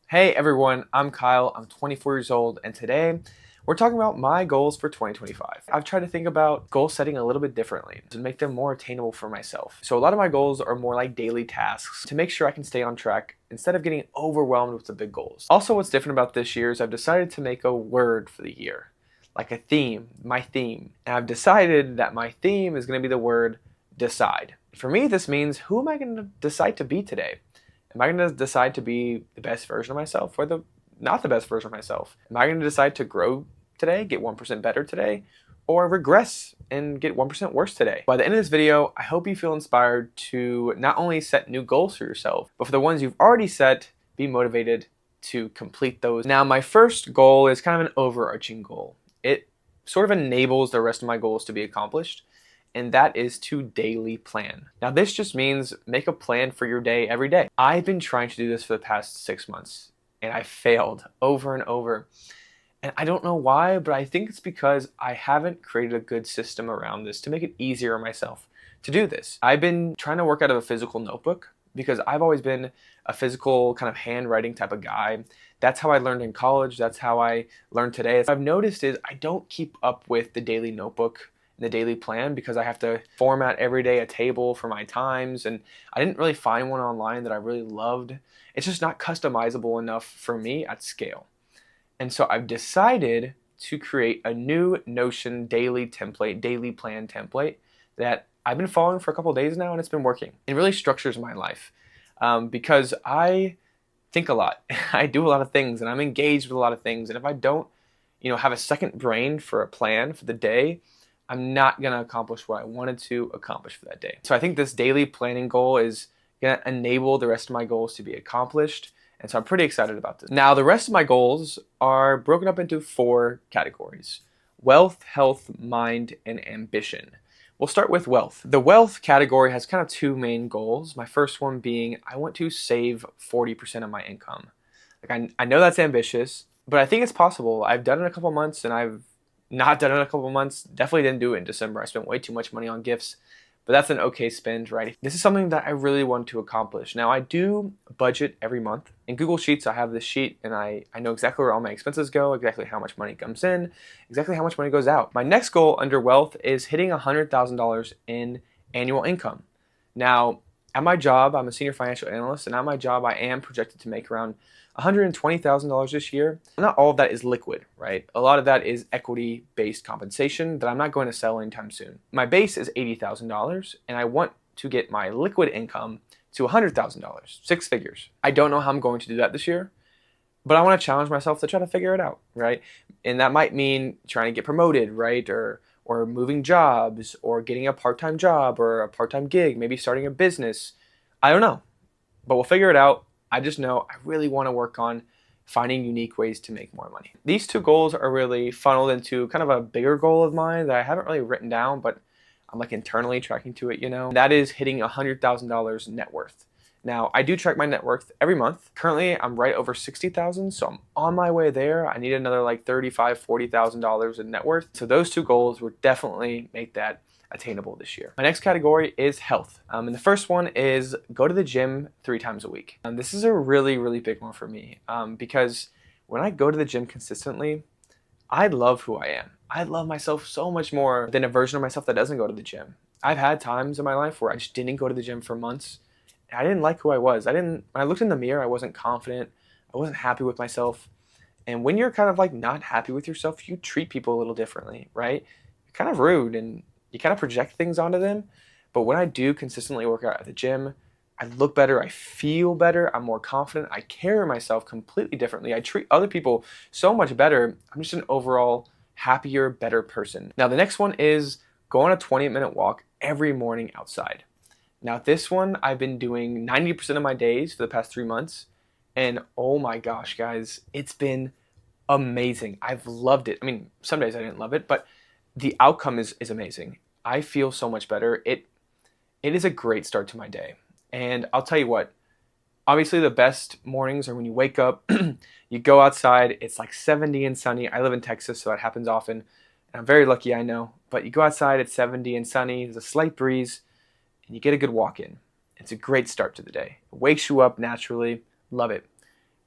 Hey everyone, I'm Kyle, I'm 24 years old, and today we're talking about my goals for 2025. I've tried to think about goal setting a little bit differently to make them more attainable for myself. So a lot of my goals are more like daily tasks to make sure I can stay on track instead of getting overwhelmed with the big goals. Also, what's different about this year is I've decided to make a word for the year, like a theme, my theme. And I've decided that my theme is going to be the word decide. For me, this means who am I going to decide to be today? Am I going to decide to be the best version of myself or the not the best version of myself? Am I going to decide to grow today, get 1% better today, or regress and get 1% worse today? By the end of this video, I hope you feel inspired to not only set new goals for yourself, but for the ones you've already set, be motivated to complete those. Now, my first goal is kind of an overarching goal. It sort of enables the rest of my goals to be accomplished, and that is to daily plan. Now this just means make a plan for your day every day. I've been trying to do this for the past 6 months and I failed over and over. And I don't know why, but I think it's because I haven't created a good system around this to make it easier on myself to do this. I've been trying to work out of a physical notebook because I've always been a physical kind of handwriting type of guy. That's how I learned in college. That's how I learned today. What I've noticed is I don't keep up with the daily notebook, the daily plan, because I have to format every day a table for my times, and I didn't really find one online that I really loved. It's just not customizable enough for me at scale. And so I've decided to create a new Notion daily template, daily plan template that I've been following for a couple days now, and it's been working. It really structures my life because I think a lot. I do a lot of things, and I'm engaged with a lot of things. And if I don't, have a second brain for a plan for the day, I'm not going to accomplish what I wanted to accomplish for that day. So I think this daily planning goal is going to enable the rest of my goals to be accomplished. And so I'm pretty excited about this. Now, the rest of my goals are broken up into 4 categories: wealth, health, mind, and ambition. We'll start with wealth. The wealth category has kind of 2 main goals. My first one being I want to save 40% of my income. I know that's ambitious, but I think it's possible. I've done it a couple months and I've not done it in a couple months. Definitely didn't do it in December. I spent way too much money on gifts, but that's an okay spend, right? This is something that I really want to accomplish. Now, I do budget every month. In Google Sheets, I have this sheet, and I know exactly where all my expenses go, exactly how much money comes in, exactly how much money goes out. My next goal under wealth is hitting $100,000 in annual income. Now, at my job, I'm a senior financial analyst, and at my job, I am projected to make around $120,000 this year. Not all of that is liquid, right? A lot of that is equity-based compensation that I'm not going to sell anytime soon. My base is $80,000, and I want to get my liquid income to $100,000, 6 figures. I don't know how I'm going to do that this year, but I want to challenge myself to try to figure it out, right? And that might mean trying to get promoted, right? Or moving jobs, or getting a part-time job or a part-time gig, maybe starting a business. I don't know, but we'll figure it out. I just know I really want to work on finding unique ways to make more money. These 2 goals are really funneled into kind of a bigger goal of mine that I haven't really written down, but I'm like internally tracking to it, That is hitting $100,000 net worth. Now, I do track my net worth every month. Currently, I'm right over 60,000, so I'm on my way there. I need another like $35,000, $40,000 in net worth. So those 2 goals would definitely make that attainable this year. My next category is health. And the first one is go to the gym 3 times a week. This is a really, really big one for me because when I go to the gym consistently, I love who I am. I love myself so much more than a version of myself that doesn't go to the gym. I've had times in my life where I just didn't go to the gym for months. I didn't like who I was. When I looked in the mirror, I wasn't confident. I wasn't happy with myself. And when you're kind of like not happy with yourself, you treat people a little differently, right? You're kind of rude and you kind of project things onto them. But when I do consistently work out at the gym, I look better, I feel better, I'm more confident, I carry myself completely differently. I treat other people so much better. I'm just an overall happier, better person. Now, the next one is go on a 20-minute walk every morning outside. Now, this one I've been doing 90% of my days for the past 3 months. And oh my gosh, guys, it's been amazing. I've loved it. I mean, some days I didn't love it, but the outcome is amazing. I feel so much better. It is a great start to my day. And I'll tell you what, obviously the best mornings are when you wake up, you go outside, it's like 70 and sunny. I live in Texas, so that happens often. And I'm very lucky, I know. But you go outside, it's 70 and sunny, there's a slight breeze, and you get a good walk in. It's a great start to the day. It wakes you up naturally. Love it.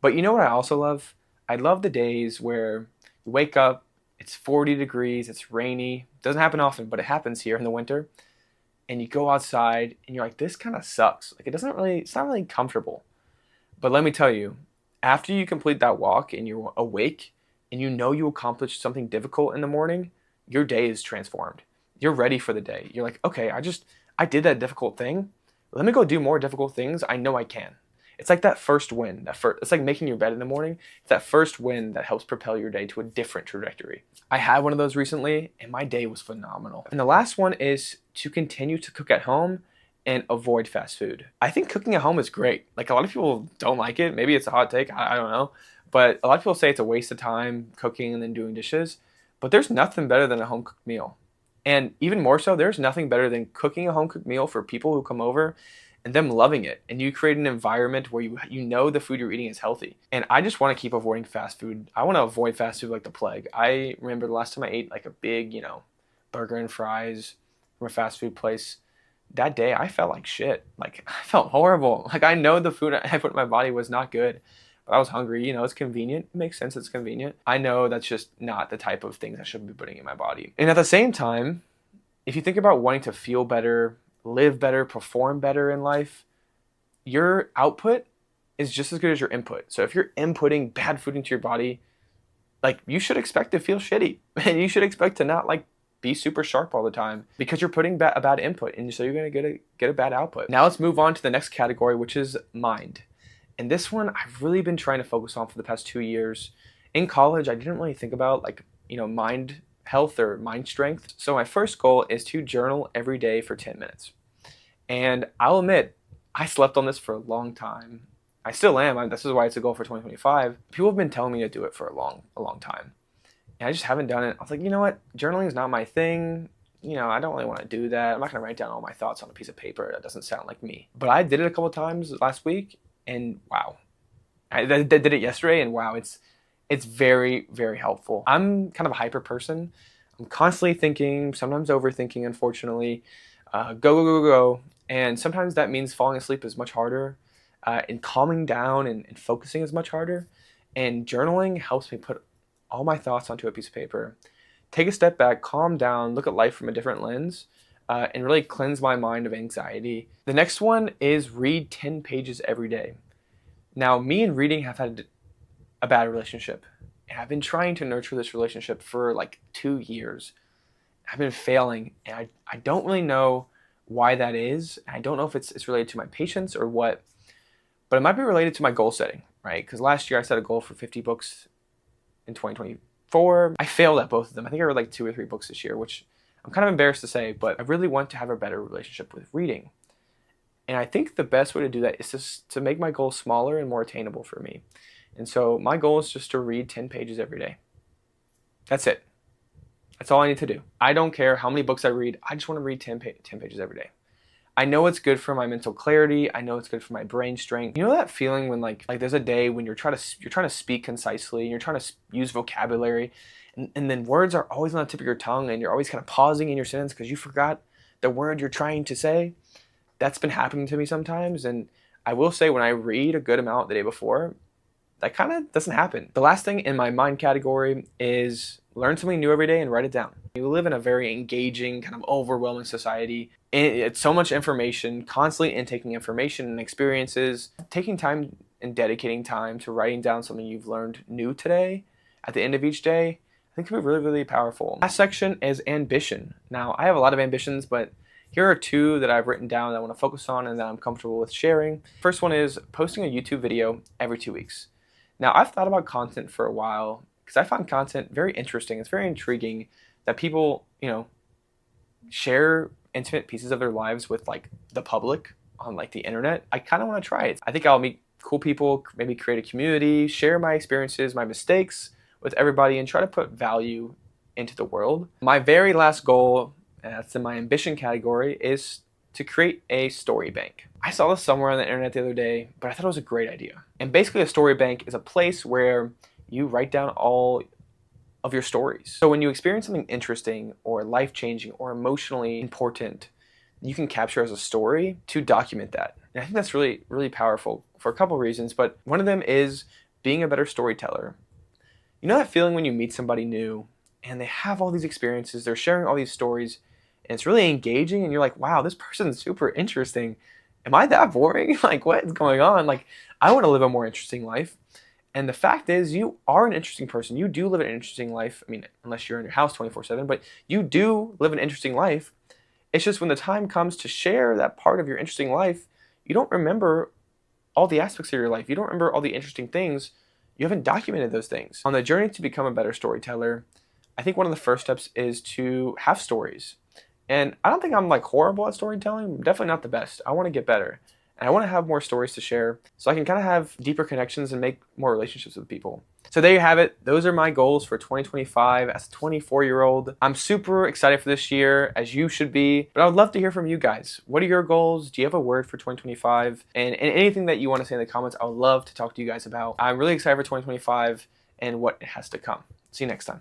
But you know what I also love? I love the days where you wake up, it's 40 degrees, it's rainy. Doesn't happen often, but it happens here in the winter. And you go outside and you're like, this kind of sucks. Like it's not really comfortable. But let me tell you, after you complete that walk and you're awake and you know you accomplished something difficult in the morning, your day is transformed. You're ready for the day. You're like, okay, I did that difficult thing. Let me go do more difficult things. I know I can. It's like that first win. It's like making your bed in the morning. It's that first win that helps propel your day to a different trajectory. I had one of those recently, and my day was phenomenal. And the last one is to continue to cook at home and avoid fast food. I think cooking at home is great. Like a lot of people don't like it. Maybe it's a hot take. I don't know. But a lot of people say it's a waste of time cooking and then doing dishes. But there's nothing better than a home cooked meal. And even more so, there's nothing better than cooking a home cooked meal for people who come over and them loving it. And you create an environment where you know the food you're eating is healthy. And I just want to keep avoiding fast food. I want to avoid fast food like the plague. I remember the last time I ate like a big, burger and fries from a fast food place. That day I felt like shit. Like I felt horrible. Like I know the food I put in my body was not good. But I was hungry, it's convenient. It makes sense it's convenient. I know that's just not the type of things I should be putting in my body. And at the same time, if you think about wanting to feel better, live better, perform better in life, your output is just as good as your input. So if you're inputting bad food into your body, like you should expect to feel shitty. And you should expect to not like be super sharp all the time because you're putting a bad input, and so you're going to get a bad output. Now let's move on to the next category, which is mind. And this one I've really been trying to focus on for the past 2 years. In college, I didn't really think about mind health or mind strength. So my first goal is to journal every day for 10 minutes. And I'll admit, I slept on this for a long time. I still am. This is why it's a goal for 2025. People have been telling me to do it for a long time. And I just haven't done it. I was like, you know what? Journaling is not my thing. I don't really want to do that. I'm not going to write down all my thoughts on a piece of paper. That doesn't sound like me. But I did it a couple of times last week, and wow. I did it yesterday, and wow, it's very, very helpful. I'm kind of a hyper person. I'm constantly thinking, sometimes overthinking, unfortunately. Go. And sometimes that means falling asleep is much harder. And calming down and focusing is much harder. And journaling helps me put all my thoughts onto a piece of paper, take a step back, calm down, look at life from a different lens, and really cleanse my mind of anxiety. The next one is read 10 pages every day. Now, me and reading have had a bad relationship, and I've been trying to nurture this relationship for like 2 years. I've been failing, and I don't really know why that is. I don't know if it's related to my patience or what, but it might be related to my goal setting, right? Because last year I set a goal for 50 books in 2024. I failed at both of them. I think I read like 2 or 3 books this year, which I'm kind of embarrassed to say, but I really want to have a better relationship with reading. And I think the best way to do that is just to make my goals smaller and more attainable for me. And so my goal is just to read 10 pages every day. That's it. That's all I need to do. I don't care how many books I read. I just want to read 10 pages every day. I know it's good for my mental clarity. I know it's good for my brain strength. You know that feeling when like there's a day when you're trying to speak concisely and you're trying to use vocabulary, and then words are always on the tip of your tongue and you're always kind of pausing in your sentence because you forgot the word you're trying to say. That's been happening to me sometimes, and I will say when I read a good amount the day before, that kind of doesn't happen. The last thing in my mind category is learn something new every day and write it down. We live in a very engaging, kind of overwhelming society. It's so much information, constantly intaking information and experiences. Taking time and dedicating time to writing down something you've learned new today at the end of each day, I think can be really, really powerful. Last section is ambition. Now, I have a lot of ambitions, but here are 2 that I've written down that I want to focus on and that I'm comfortable with sharing. First one is posting a YouTube video every 2 weeks. Now, I've thought about content for a while because I find content very interesting. It's very intriguing that people, share intimate pieces of their lives with like the public on like the internet. I kind of want to try it. I think I'll meet cool people, maybe create a community, share my experiences, my mistakes with everybody, and try to put value into the world. My very last goal, and that's in my ambition category, is to create a story bank. I saw this somewhere on the internet the other day, but I thought it was a great idea. And basically a story bank is a place where you write down all of your stories. So when you experience something interesting or life-changing or emotionally important, you can capture as a story to document that. And I think that's really, really powerful for a couple of reasons, but one of them is being a better storyteller. You know that feeling when you meet somebody new and they have all these experiences, they're sharing all these stories, and it's really engaging, and you're like, wow, this person's super interesting. Am I that boring? Like, what is going on? Like, I want to live a more interesting life. And the fact is, you are an interesting person. You do live an interesting life. I mean, unless you're in your house 24/7, but you do live an interesting life. It's just when the time comes to share that part of your interesting life, you don't remember all the aspects of your life. You don't remember all the interesting things. You haven't documented those things. On the journey to become a better storyteller, I think one of the first steps is to have stories. And I don't think I'm like horrible at storytelling. I'm definitely not the best. I want to get better. And I want to have more stories to share so I can kind of have deeper connections and make more relationships with people. So there you have it. Those are my goals for 2025 as a 24-year-old. I'm super excited for this year, as you should be. But I would love to hear from you guys. What are your goals? Do you have a word for 2025? And anything that you want to say in the comments, I would love to talk to you guys about. I'm really excited for 2025 and what has to come. See you next time.